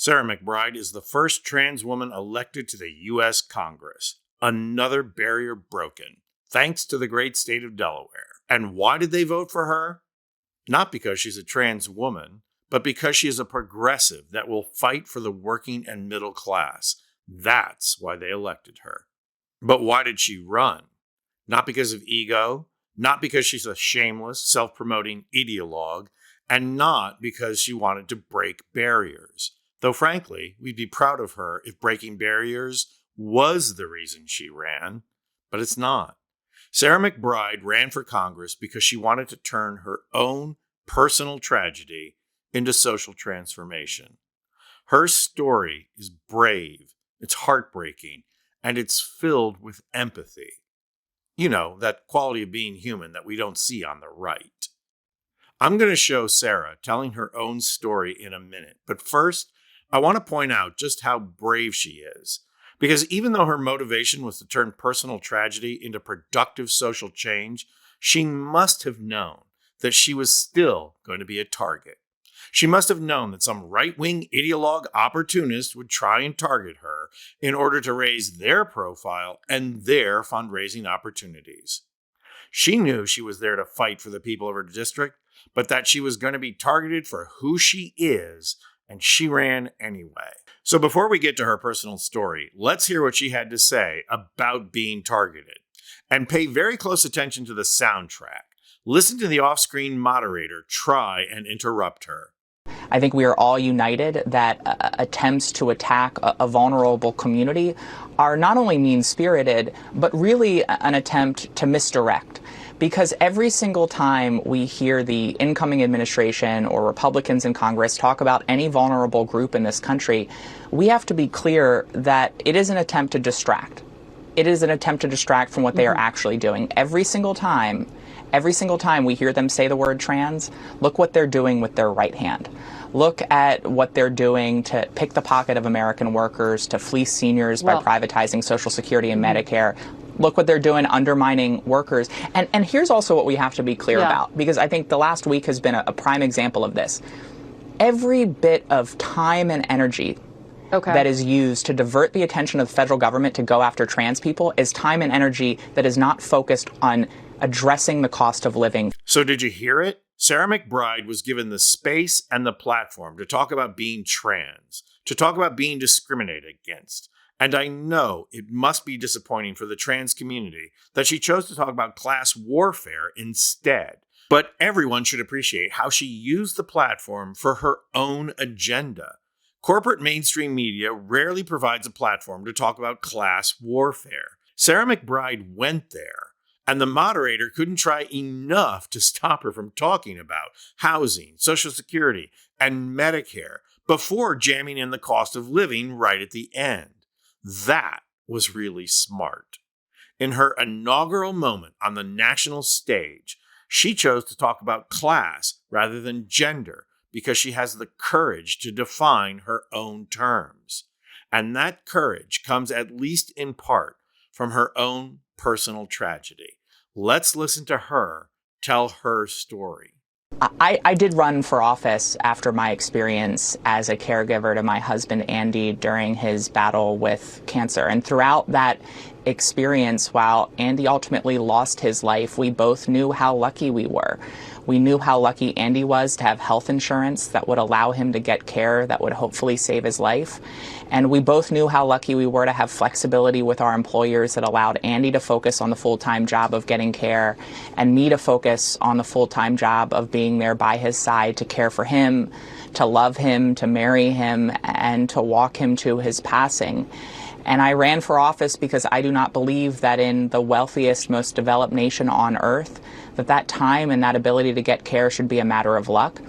Sarah McBride is the first trans woman elected to the U.S. Congress. Another barrier broken, thanks to the great state of Delaware. And why did they vote for her? Not because she's a trans woman, but because she is a progressive that will fight for the working and middle class. That's why they elected her. But why did she run? Not because of ego, not because she's a shameless, self-promoting ideologue, and not because she wanted to break barriers. Though frankly, we'd be proud of her if breaking barriers was the reason she ran, but it's not. Sarah McBride ran for Congress because she wanted to turn her own personal tragedy into social transformation. Her story is brave, it's heartbreaking, and it's filled with empathy. You know, that quality of being human that we don't see on the right. I'm going to show Sarah telling her own story in a minute, but first, I want to point out just how brave she is. Because even though her motivation was to turn personal tragedy into productive social change, she must have known that she was still going to be a target. She must have known that some right-wing ideologue opportunist would try and target her in order to raise their profile and their fundraising opportunities. She knew she was there to fight for the people of her district, but that she was going to be targeted for who she is, and she ran anyway. So before we get to her personal story, let's hear what she had to say about being targeted. And pay very close attention to the soundtrack. Listen to the off-screen moderator try and interrupt her. I think we are all united that attempts to attack a vulnerable community are not only mean-spirited, but really an attempt to misdirect. Because every single time we hear the incoming administration or Republicans in Congress talk about any vulnerable group in this country, we have to be clear that it is an attempt to distract. It is an attempt to distract from what they are actually doing. Every single time we hear them say the word trans, look what they're doing with their right hand. Look at what they're doing to pick the pocket of American workers, to fleece seniors by privatizing Social Security and Medicare. Look what they're doing, undermining workers. And here's also what we have to be clear about, because I think the last week has been a prime example of this. Every bit of time and energy that is used to divert the attention of the federal government to go after trans people is time and energy that is not focused on addressing the cost of living. So did you hear it? Sarah McBride was given the space and the platform to talk about being trans, to talk about being discriminated against. And I know it must be disappointing for the trans community that she chose to talk about class warfare instead. But everyone should appreciate how she used the platform for her own agenda. Corporate mainstream media rarely provides a platform to talk about class warfare. Sarah McBride went there, and the moderator couldn't try enough to stop her from talking about housing, Social Security, and Medicare before jamming in the cost of living right at the end. That was really smart. In her inaugural moment on the national stage, she chose to talk about class rather than gender because she has the courage to define her own terms. And that courage comes at least in part from her own personal tragedy. Let's listen to her tell her story. I did run for office after my experience as a caregiver to my husband, Andy, during his battle with cancer. And throughout that experience, while Andy ultimately lost his life, we both knew how lucky we were. We knew how lucky Andy was to have health insurance that would allow him to get care that would hopefully save his life. And we both knew how lucky we were to have flexibility with our employers that allowed Andy to focus on the full-time job of getting care and me to focus on the full-time job of being there by his side to care for him, to love him, to marry him, and to walk him to his passing. And I ran for office because I do not believe that in the wealthiest, most developed nation on earth, that time and that ability to get care should be a matter of luck.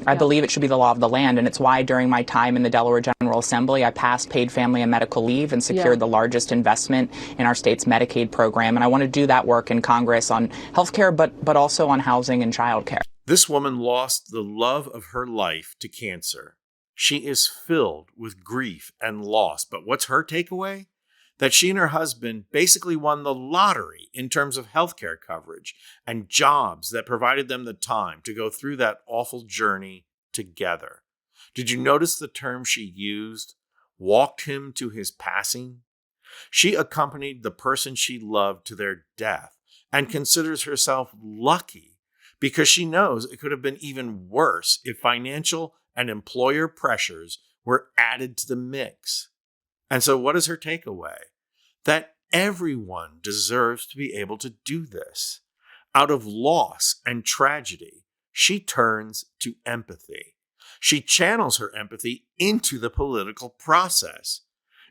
I believe it should be the law of the land, and it's why during my time in the Delaware General Assembly, I passed paid family and medical leave and secured the largest investment in our state's Medicaid program. And I want to do that work in Congress on health care, but also on housing and child care. This woman lost the love of her life to cancer. She is filled with grief and loss. But what's her takeaway? That she and her husband basically won the lottery in terms of healthcare coverage and jobs that provided them the time to go through that awful journey together. Did you notice the term she used? Walked him to his passing? She accompanied the person she loved to their death and considers herself lucky because she knows it could have been even worse if financial and employer pressures were added to the mix. And so, what is her takeaway? That everyone deserves to be able to do this. Out of loss and tragedy, she turns to empathy. She channels her empathy into the political process.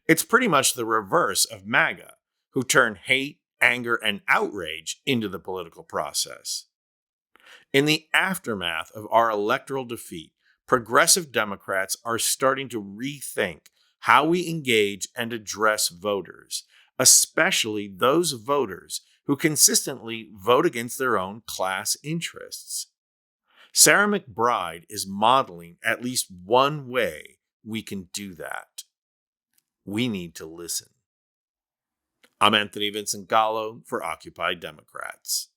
It's pretty much the reverse of MAGA, who turn hate, anger, and outrage into the political process. In the aftermath of our electoral defeat, progressive Democrats are starting to rethink how we engage and address voters, especially those voters who consistently vote against their own class interests. Sarah McBride is modeling at least one way we can do that. We need to listen. I'm Anthony Vincent Gallo for Occupy Democrats.